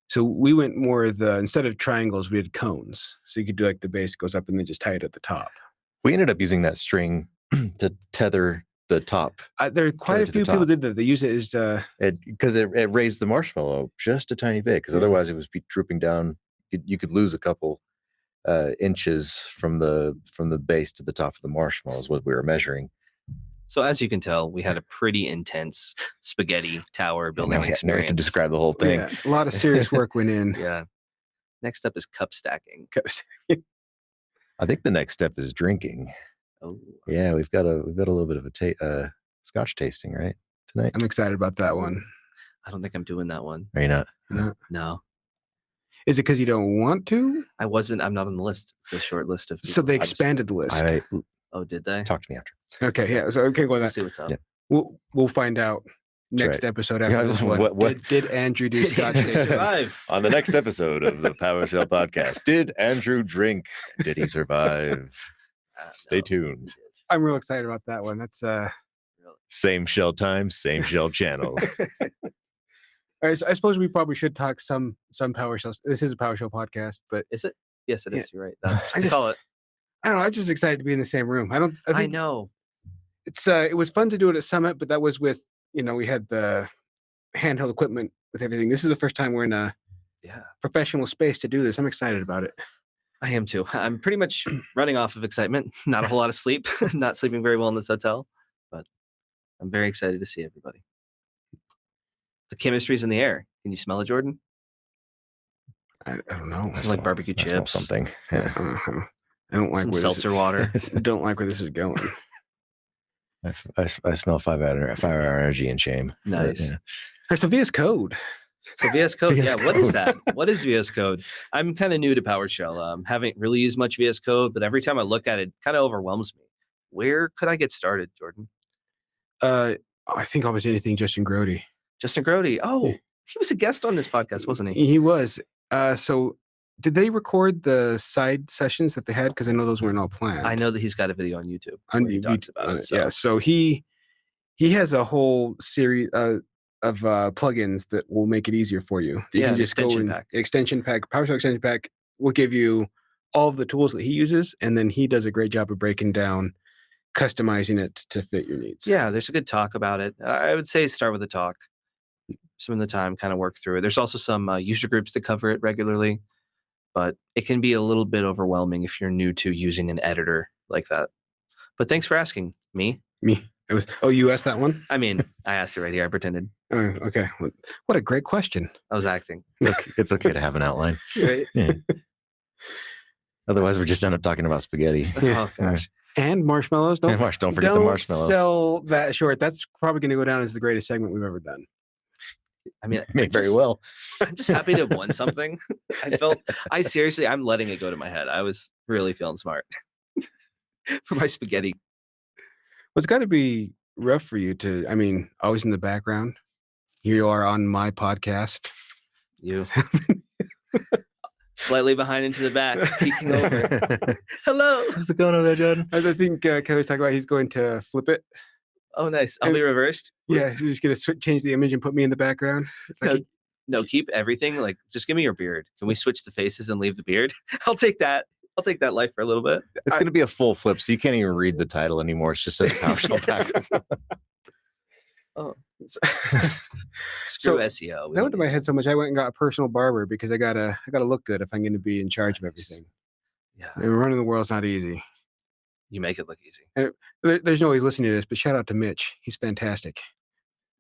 [SPEAKER 4] So we went more instead of triangles, we had cones. So you could do like the base goes up and then just tie it at the top.
[SPEAKER 6] We ended up using that string to tether the top.
[SPEAKER 4] There are quite
[SPEAKER 6] Tie
[SPEAKER 4] a
[SPEAKER 6] it to the
[SPEAKER 4] few people
[SPEAKER 6] top.
[SPEAKER 4] did that. They use it as
[SPEAKER 6] Because it raised the marshmallow just a tiny bit. Because otherwise it was be drooping down. You could lose a couple inches from the base to the top of the marshmallow is what we were measuring.
[SPEAKER 5] So as you can tell, we had a pretty intense spaghetti tower
[SPEAKER 6] And
[SPEAKER 5] building
[SPEAKER 6] now we have to
[SPEAKER 5] experience.
[SPEAKER 6] describe the whole thing.
[SPEAKER 4] yeah, a lot of serious work went in.
[SPEAKER 5] Yeah. Next up is cup stacking.
[SPEAKER 6] I think the next step is drinking.
[SPEAKER 5] Oh,
[SPEAKER 6] Yeah, we've got a little bit of a scotch tasting right tonight.
[SPEAKER 4] I'm excited about that one.
[SPEAKER 5] I don't think I'm doing that one.
[SPEAKER 6] Are you not?
[SPEAKER 5] No,
[SPEAKER 4] Is it because you don't want to?
[SPEAKER 5] I'm not on the list. It's a short list of.
[SPEAKER 4] So they
[SPEAKER 5] people.
[SPEAKER 4] expanded the list.
[SPEAKER 5] Oh, did they?
[SPEAKER 6] Talk to me after.
[SPEAKER 4] Okay, yeah. So okay, go on
[SPEAKER 5] Let's
[SPEAKER 4] that.
[SPEAKER 5] see what's up.
[SPEAKER 6] Yeah.
[SPEAKER 4] We'll find out next
[SPEAKER 6] right.
[SPEAKER 4] episode after
[SPEAKER 6] Yeah,
[SPEAKER 4] this one.
[SPEAKER 6] what-
[SPEAKER 4] Did Andrew do scotch
[SPEAKER 5] Did he
[SPEAKER 4] tasting?
[SPEAKER 5] survive?
[SPEAKER 6] On the next episode of the PowerShell podcast, did Andrew drink? Did he survive? Stay
[SPEAKER 5] No.
[SPEAKER 6] tuned.
[SPEAKER 4] I'm real excited about that one. That's
[SPEAKER 6] Same shell time, same shell channel.
[SPEAKER 4] all right. So I suppose we probably should talk some PowerShell. This is a PowerShell podcast, but
[SPEAKER 5] Is it? Yes, it
[SPEAKER 4] Yeah.
[SPEAKER 5] is. You're right. That's what
[SPEAKER 4] I
[SPEAKER 5] we
[SPEAKER 4] just-
[SPEAKER 5] call it.
[SPEAKER 4] I don't know. I'm just excited to be in the same room. I
[SPEAKER 5] I
[SPEAKER 4] think
[SPEAKER 5] know.
[SPEAKER 4] it's it was fun to do it at Summit, but that was with we had the handheld equipment with everything. This is the first time we're in a
[SPEAKER 5] Yeah,
[SPEAKER 4] professional space to do this. I'm excited about it.
[SPEAKER 5] I am too. I'm pretty much running off of excitement. Not a whole lot of sleep. Not sleeping very well in this hotel, but I'm very excited to see everybody. The chemistry's in the air. Can you smell it, Jordan?
[SPEAKER 4] I don't know.
[SPEAKER 5] It's like barbecue
[SPEAKER 6] I smell
[SPEAKER 5] chips.
[SPEAKER 6] something.
[SPEAKER 4] I
[SPEAKER 6] Yeah.
[SPEAKER 4] don't like
[SPEAKER 5] Some
[SPEAKER 4] where
[SPEAKER 5] seltzer water.
[SPEAKER 4] don't like where this is going.
[SPEAKER 6] I smell 5 hour energy and shame.
[SPEAKER 5] Nice.
[SPEAKER 6] Yeah.
[SPEAKER 4] All right, so VS Code.
[SPEAKER 5] So VS Code,
[SPEAKER 6] VS
[SPEAKER 5] yeah. What is
[SPEAKER 6] Code.
[SPEAKER 5] that? What is VS Code? I'm kind of new to PowerShell. Haven't really used much VS Code, but every time I look at it, it kind of overwhelms me. Where could I get started, Jordan?
[SPEAKER 4] I think almost anything Justin Grody.
[SPEAKER 5] Justin Grody. Oh,
[SPEAKER 4] Yeah.
[SPEAKER 5] he was a guest on this podcast, wasn't he?
[SPEAKER 4] He was. So did they record the side sessions that they had? Because I know those weren't all planned.
[SPEAKER 5] I know that he's got a video on YouTube
[SPEAKER 4] On
[SPEAKER 5] where he
[SPEAKER 4] YouTube,
[SPEAKER 5] talks about it. So.
[SPEAKER 4] Yeah. So he has a whole series of plugins that will make it easier for you. You
[SPEAKER 5] Yeah,
[SPEAKER 4] can
[SPEAKER 5] an
[SPEAKER 4] just go
[SPEAKER 5] extension
[SPEAKER 4] in
[SPEAKER 5] pack.
[SPEAKER 4] extension pack. PowerShell extension pack will give you all of the tools that he uses, and then he does a great job of breaking down, customizing it to fit your needs.
[SPEAKER 5] Yeah, there's a good talk about it. I would say start with a talk. Some of the time, kind of work through it. There's also some user groups that cover it regularly, but it can be a little bit overwhelming if you're new to using an editor like that. But thanks for asking me.
[SPEAKER 4] Me. It was. Oh, you asked that one.
[SPEAKER 5] I mean, I asked it right here. I pretended
[SPEAKER 4] Oh, okay. What a great question.
[SPEAKER 5] I was acting.
[SPEAKER 6] It's okay to have an outline.
[SPEAKER 5] Right?
[SPEAKER 6] Yeah. Otherwise, we just end up talking about spaghetti.
[SPEAKER 4] Yeah.
[SPEAKER 5] Oh gosh.
[SPEAKER 4] And marshmallows.
[SPEAKER 6] Don't forget the marshmallows.
[SPEAKER 4] Sell that short. That's probably going to go down as the greatest segment we've ever done.
[SPEAKER 5] I mean,
[SPEAKER 6] May very well.
[SPEAKER 5] I'm just happy to have won something. I'm letting it go to my head. I was really feeling smart for my spaghetti.
[SPEAKER 4] Well, it's got to be rough for you to, always in the background. Here you are on my podcast.
[SPEAKER 5] You slightly behind into the back, peeking over. Hello.
[SPEAKER 6] How's it going over there, Jordan?
[SPEAKER 4] I think Kelly's talking about he's going to flip it.
[SPEAKER 5] Oh, nice. I'll be reversed.
[SPEAKER 4] Yeah, he's just going to change the image and put me in the background. It's like,
[SPEAKER 5] No, keep everything. Like, just give me your beard. Can we switch the faces and leave the beard? I'll take that. I'll take that life for a little bit.
[SPEAKER 6] It's going to be a full flip, so you can't even read the title anymore. It's just says PowerShell package.
[SPEAKER 5] Oh,
[SPEAKER 4] So
[SPEAKER 5] screw SEO. We
[SPEAKER 4] that
[SPEAKER 5] don't
[SPEAKER 4] went to my
[SPEAKER 5] need
[SPEAKER 4] head so much. I went and got a personal barber because I gotta look good if I'm going to be in charge of everything.
[SPEAKER 5] it. Yeah,
[SPEAKER 4] And running the world's not easy.
[SPEAKER 5] you make it look easy.
[SPEAKER 4] There's no way he's listening to this, but shout out to Mitch. He's fantastic.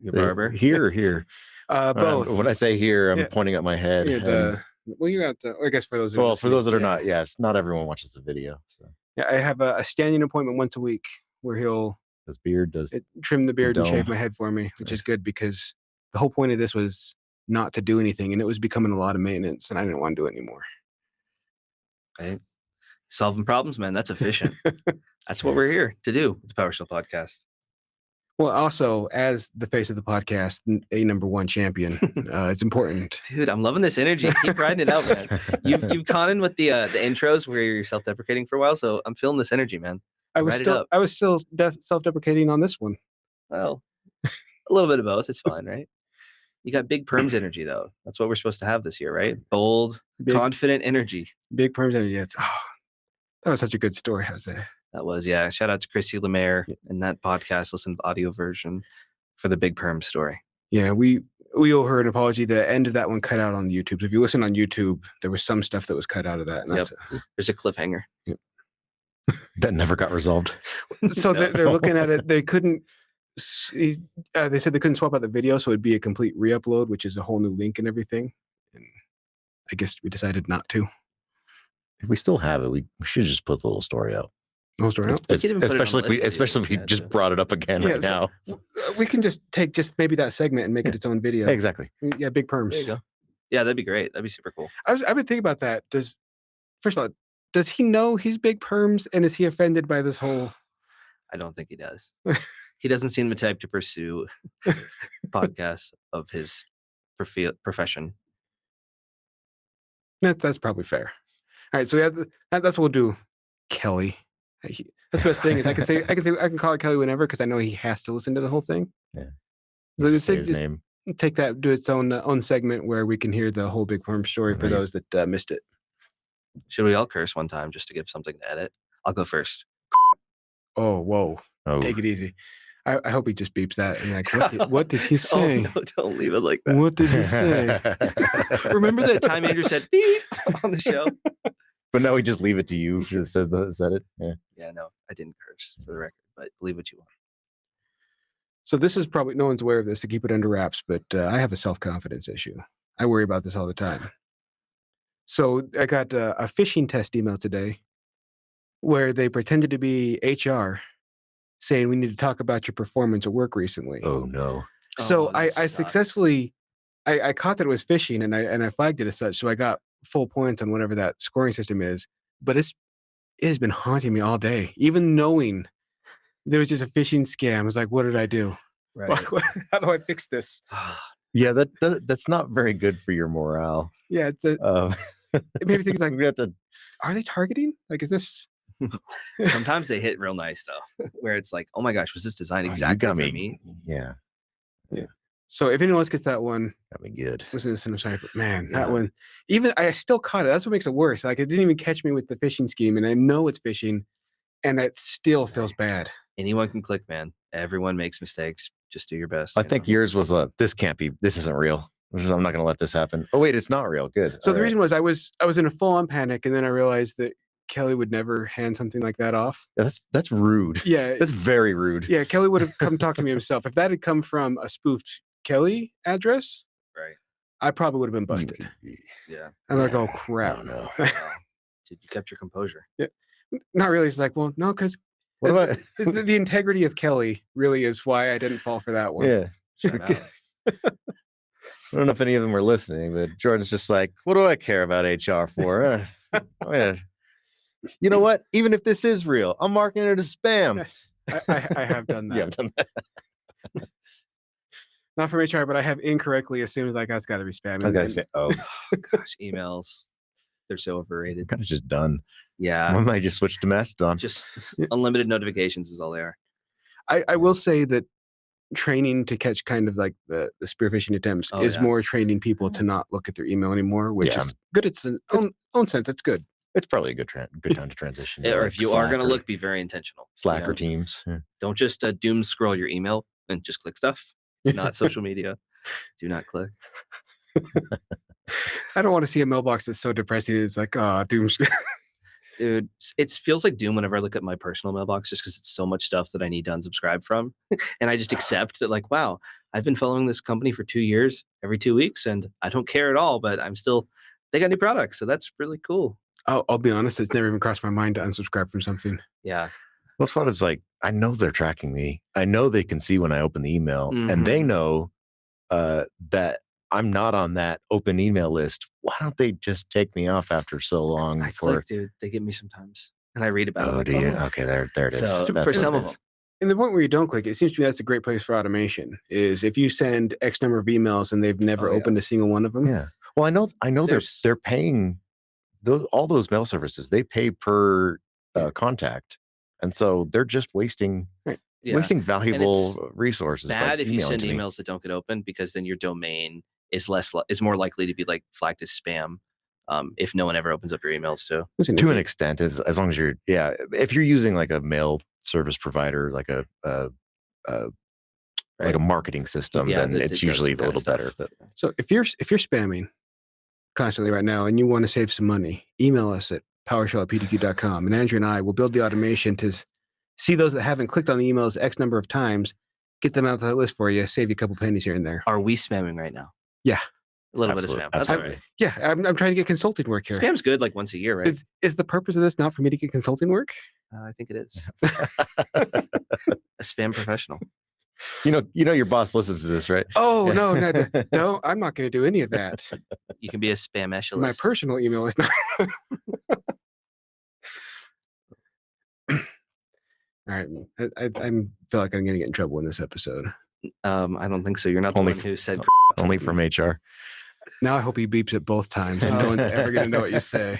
[SPEAKER 5] Your barber.
[SPEAKER 6] Here.
[SPEAKER 4] Both.
[SPEAKER 6] When I say here, I'm
[SPEAKER 4] Yeah.
[SPEAKER 6] pointing at my head.
[SPEAKER 4] Yeah, well, you got. I guess for those. Who are
[SPEAKER 6] For those that are
[SPEAKER 4] listening,
[SPEAKER 6] not, yes, not everyone watches the video. So
[SPEAKER 4] yeah, I have a standing appointment once a week where he'll
[SPEAKER 6] does beard, does
[SPEAKER 4] trim the beard and shave
[SPEAKER 6] dome.
[SPEAKER 4] my head for me, which is
[SPEAKER 6] Nice.
[SPEAKER 4] good because the whole point of this was not to do anything, and it was becoming a lot of maintenance, and I didn't want to do it anymore.
[SPEAKER 5] Right? Solving problems, man. That's efficient. That's what we're here to do. It's PowerShell Podcast.
[SPEAKER 4] Well, also as the face of the podcast, a number one champion, it's important.
[SPEAKER 5] Dude, I'm loving this energy. Keep riding it out, man. You've caught in with the intros where you're self-deprecating for a while, so I'm feeling this energy, man.
[SPEAKER 4] I was still self-deprecating on this one.
[SPEAKER 5] Well, a little bit of both. It's fine, right? You got big perms energy though. That's what we're supposed to have this year, right? Bold, confident energy.
[SPEAKER 4] Big perms energy. That was such a good story. How's that?
[SPEAKER 5] That was, yeah. Shout out to Chrissy Lemaire and that podcast. Listen to the audio version for the big perm story.
[SPEAKER 4] Yeah, we owe her an apology. The end of that one cut out on YouTube. So if you listen on YouTube, there was some stuff that was cut out of that. And that's
[SPEAKER 5] There's a cliffhanger.
[SPEAKER 4] Yep.
[SPEAKER 6] That never got resolved.
[SPEAKER 4] So they're looking at it. They couldn't. They said they couldn't swap out the video, so it'd be a complete re-upload, which is a whole new link and everything. And I guess we decided not to.
[SPEAKER 6] If we still have it, we should just put the little story out.
[SPEAKER 4] No story out?
[SPEAKER 6] Especially if we just brought it up again right now.
[SPEAKER 4] We can just take maybe that segment and make it its own video.
[SPEAKER 6] Exactly.
[SPEAKER 4] Yeah, big perms.
[SPEAKER 5] There you go. Yeah, that'd be great. That'd be super cool.
[SPEAKER 4] I've been thinking about that. First of all, does he know he's big perms, and is he offended by this whole?
[SPEAKER 5] I don't think he does. He doesn't seem the type to pursue podcasts of his profession.
[SPEAKER 4] That's probably fair. All right, so that's what we'll do. Kelly. That's the best thing is I can call it Kelly whenever because I know he has to listen to the whole thing.
[SPEAKER 6] Yeah.
[SPEAKER 4] So
[SPEAKER 6] Say his name.
[SPEAKER 4] Take that, do its own segment where we can hear the whole big perm story for those that missed it.
[SPEAKER 5] Should we all curse one time just to give something to edit? I'll go first.
[SPEAKER 4] Oh, whoa.
[SPEAKER 6] Oh.
[SPEAKER 4] Take it easy. I hope he just beeps that and like, what did he say?
[SPEAKER 5] Oh, no, don't leave it like that.
[SPEAKER 4] What did he say?
[SPEAKER 5] Remember the time Andrew said beep on the show?
[SPEAKER 6] But now we just leave it to you. It said it. Yeah.
[SPEAKER 5] Yeah, no, I didn't curse for the record, but believe what you want.
[SPEAKER 4] So this is probably, no one's aware of this to keep it under wraps, but I have a self-confidence issue. I worry about this all the time. So I got a phishing test email today where they pretended to be HR saying we need to talk about your performance at work recently.
[SPEAKER 6] Oh no.
[SPEAKER 4] So I successfully, I caught that it was phishing and I flagged it as such. So I got full points on whatever that scoring system is, but it has been haunting me all day, even knowing there was just a phishing scam. I was like, what did I do?
[SPEAKER 5] Right.
[SPEAKER 4] How do I fix this?
[SPEAKER 6] Yeah, that's not very good for your morale.
[SPEAKER 4] Yeah, it's maybe things like
[SPEAKER 6] we have to.
[SPEAKER 4] Are they targeting? Like, is this?
[SPEAKER 5] Sometimes they hit real nice though, where it's like, oh my gosh, was this designed exactly for me?
[SPEAKER 6] Yeah.
[SPEAKER 4] So if anyone else gets that one,
[SPEAKER 6] Got me good.
[SPEAKER 4] listen to this. But man, that one, even I still caught it. That's what makes it worse. Like, it didn't even catch me with the phishing scheme, and I know it's phishing, and it still feels bad.
[SPEAKER 5] Anyone can click, man. Everyone makes mistakes. Just do your best.
[SPEAKER 6] I think yours was this isn't real. I'm not going to let this happen. Oh wait, it's not real. Good.
[SPEAKER 4] So the reason was I was in a full on panic, and then I realized that Kelly would never hand something like that off.
[SPEAKER 6] Yeah, that's rude.
[SPEAKER 4] Yeah,
[SPEAKER 6] That's very rude.
[SPEAKER 4] yeah. Kelly would have come talk to me himself. If that had come from a spoofed Kelly address,
[SPEAKER 5] right.
[SPEAKER 4] I probably would have been busted.
[SPEAKER 5] Yeah.
[SPEAKER 4] I'm like, oh crap.
[SPEAKER 6] No.
[SPEAKER 5] Wow. Dude, you kept your composure.
[SPEAKER 4] Not really. It's like, well, no, because
[SPEAKER 6] What about?
[SPEAKER 4] the integrity of Kelly really is why I didn't fall for that one.
[SPEAKER 6] Yeah.
[SPEAKER 5] Shout out.
[SPEAKER 6] I don't know if any of them were listening, but Jordan's just like, what do I care about HR for? Oh, yeah. You know what? Even if this is real, I'm marking it as spam.
[SPEAKER 4] I have done that.
[SPEAKER 6] Yeah, I've done that.
[SPEAKER 4] Not from HR, but I have incorrectly assumed like that's got to be spam.
[SPEAKER 6] Oh,
[SPEAKER 5] Gosh, emails. They're so overrated.
[SPEAKER 6] kind of just done. I
[SPEAKER 5] Yeah.
[SPEAKER 6] might just switch to Mastodon.
[SPEAKER 5] Just unlimited notifications is all they are.
[SPEAKER 4] I will say that training to catch kind of like the spear phishing attempts
[SPEAKER 5] Oh,
[SPEAKER 4] is
[SPEAKER 5] yeah.
[SPEAKER 4] more training people to not look at their email anymore, which
[SPEAKER 6] Yeah.
[SPEAKER 4] is good. It's an own sense. It's good.
[SPEAKER 6] It's probably a good time to transition. to,
[SPEAKER 5] Or
[SPEAKER 6] like,
[SPEAKER 5] if you are
[SPEAKER 6] Slack
[SPEAKER 5] going to
[SPEAKER 6] or-
[SPEAKER 5] look, be very intentional.
[SPEAKER 6] Slack
[SPEAKER 5] you
[SPEAKER 6] or
[SPEAKER 5] know?
[SPEAKER 6] Teams. Yeah.
[SPEAKER 5] Don't just doom scroll your email and just click stuff. It's not social media. Do not click.
[SPEAKER 4] I don't want to see a mailbox that's so depressing. It's like, oh, doom.
[SPEAKER 5] Dude, it feels like doom whenever I look at my personal mailbox just because it's so much stuff that I need to unsubscribe from. And I just accept that, like, wow, I've been following this company for 2 years, every 2 weeks, and I don't care at all, but they got new products. So that's really cool.
[SPEAKER 4] I'll be honest, it's never even crossed my mind to unsubscribe from something.
[SPEAKER 5] Yeah.
[SPEAKER 6] What's fun is like, I know they're tracking me. I know they can see when I open the email, and they know that I'm not on that open email list. Why don't they just take me off after so long?
[SPEAKER 5] I click, dude. They get me sometimes. And I read about it.
[SPEAKER 6] Oh, do you? Okay, there it is.
[SPEAKER 5] So
[SPEAKER 6] That's
[SPEAKER 5] for
[SPEAKER 6] what
[SPEAKER 5] some
[SPEAKER 6] it
[SPEAKER 5] of
[SPEAKER 6] is.
[SPEAKER 5] them.
[SPEAKER 4] And the point where you don't click, it seems to me that's a great place for automation. Is if you send X number of emails and they've never opened a single one of them.
[SPEAKER 6] Yeah. Well, I know they're paying all those mail services. They pay per contact, and so they're just wasting valuable resources.
[SPEAKER 5] Bad if you send
[SPEAKER 6] emailing to me.
[SPEAKER 5] emails that don't get opened, because then your domain is is more likely to be like flagged as spam if no one ever opens up your emails too.
[SPEAKER 6] To an extent, as long as you're if you're using like a mail service provider, like a marketing system, then it's usually a little better. But
[SPEAKER 4] So if you're spamming constantly right now and you want to save some money, email us at PowerShell@pdq.com, and Andrew and I will build the automation to see those that haven't clicked on the emails X number of times, get them out of that list for you, save you a couple pennies here and there.
[SPEAKER 5] Are we spamming right now?
[SPEAKER 4] Yeah.
[SPEAKER 5] A little bit of spam. That's all right.
[SPEAKER 4] Yeah, I'm trying to get consulting work here.
[SPEAKER 5] Spam's good like once a year, right?
[SPEAKER 4] Is the purpose of this not for me to get consulting work?
[SPEAKER 5] I think it is. A spam professional.
[SPEAKER 6] you know your boss listens to this, right?
[SPEAKER 4] Oh, no, I'm not going to do any of that.
[SPEAKER 5] You can be a spam-eshalist.
[SPEAKER 4] My personal email is not. All right. I feel like I'm going to get in trouble in this episode.
[SPEAKER 5] I don't think so. You're not the one who said
[SPEAKER 6] only from HR.
[SPEAKER 4] Now I hope he beeps it both times and no one's ever going to know what you say.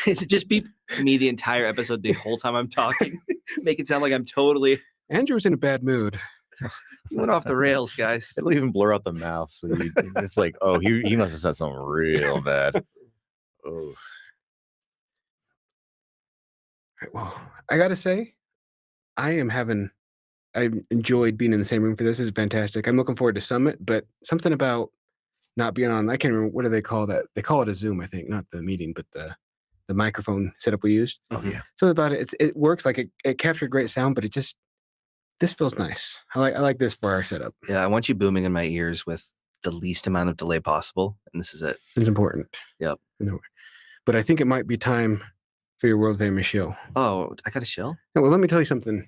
[SPEAKER 5] Just beep me the entire episode the whole time I'm talking. Make it sound like I'm totally...
[SPEAKER 4] Andrew's in a bad mood.
[SPEAKER 5] You went off the rails, guys.
[SPEAKER 6] It'll even blur out the mouth. So it's like, oh, he must have said something real bad. Oh.
[SPEAKER 4] Well, I got to say, I enjoyed being in the same room for this. This is fantastic. I'm looking forward to Summit, but something about not being on, I can't remember, what do they call that? They call it a Zoom, I think, not the meeting, but the microphone setup we used.
[SPEAKER 6] Oh, yeah.
[SPEAKER 4] Something about it works, like it captured great sound, but this feels nice. I like this for our setup.
[SPEAKER 5] Yeah, I want you booming in my ears with the least amount of delay possible, and this is it.
[SPEAKER 4] It's important.
[SPEAKER 5] Yep.
[SPEAKER 4] But I think it might be time for your world famous shill.
[SPEAKER 5] Oh, I got a shill?
[SPEAKER 4] Yeah, well, let me tell you something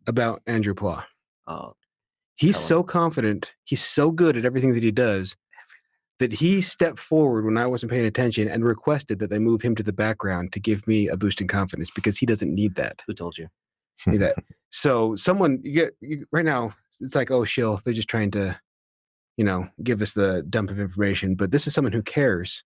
[SPEAKER 4] about Andrew Plough.
[SPEAKER 5] Oh,
[SPEAKER 4] he's so confident. He's so good at everything that he does that he stepped forward when I wasn't paying attention and requested that they move him to the background to give me a boost in confidence because he doesn't need that.
[SPEAKER 5] Who told you?
[SPEAKER 4] That. So someone right now, it's like, oh, shill, they're just trying to, give us the dump of information. But this is someone who cares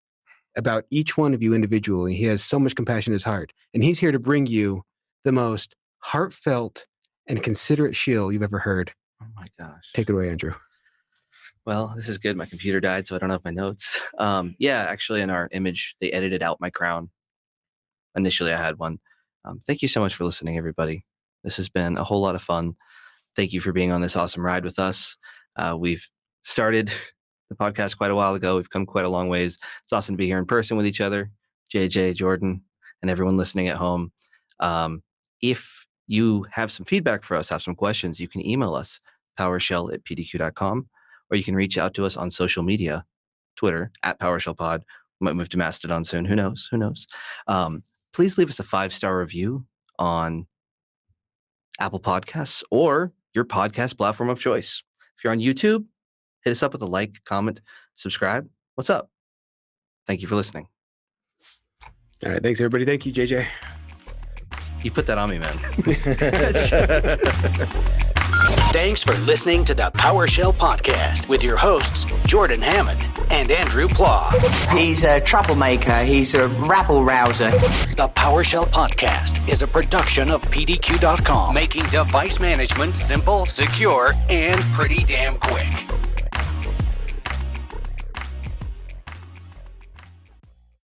[SPEAKER 4] about each one of you individually. He has so much compassion in his heart. And he's here to bring you the most heartfelt and considerate shill you've ever heard.
[SPEAKER 5] Oh my gosh.
[SPEAKER 4] Take it away, Andrew.
[SPEAKER 5] Well, this is good. My computer died, so I don't have my notes. Yeah, actually, in our image, they edited out my crown. Initially, I had one. Thank you so much for listening, everybody. This has been a whole lot of fun. Thank you for being on this awesome ride with us. We've started the podcast quite a while ago. We've come quite a long ways. It's awesome to be here in person with each other, JJ, Jordan, and everyone listening at home. If you have some feedback for us, have some questions, you can email us, PowerShell@pdq.com, or you can reach out to us on social media, Twitter, @PowerShellPod. We might move to Mastodon soon. Who knows? Please leave us a 5-star review on Apple Podcasts or your podcast platform of choice. If you're on YouTube, hit us up with a like, comment, subscribe. What's up? Thank you for listening.
[SPEAKER 4] All right. Thanks, everybody. Thank you, JJ.
[SPEAKER 5] You put that on me, man.
[SPEAKER 2] Thanks for listening to the PowerShell Podcast with your hosts, Jordan Hammond and Andrew Plough.
[SPEAKER 7] He's a troublemaker. He's a rabble-rouser.
[SPEAKER 2] The PowerShell Podcast is a production of PDQ.com, making device management simple, secure, and pretty damn quick.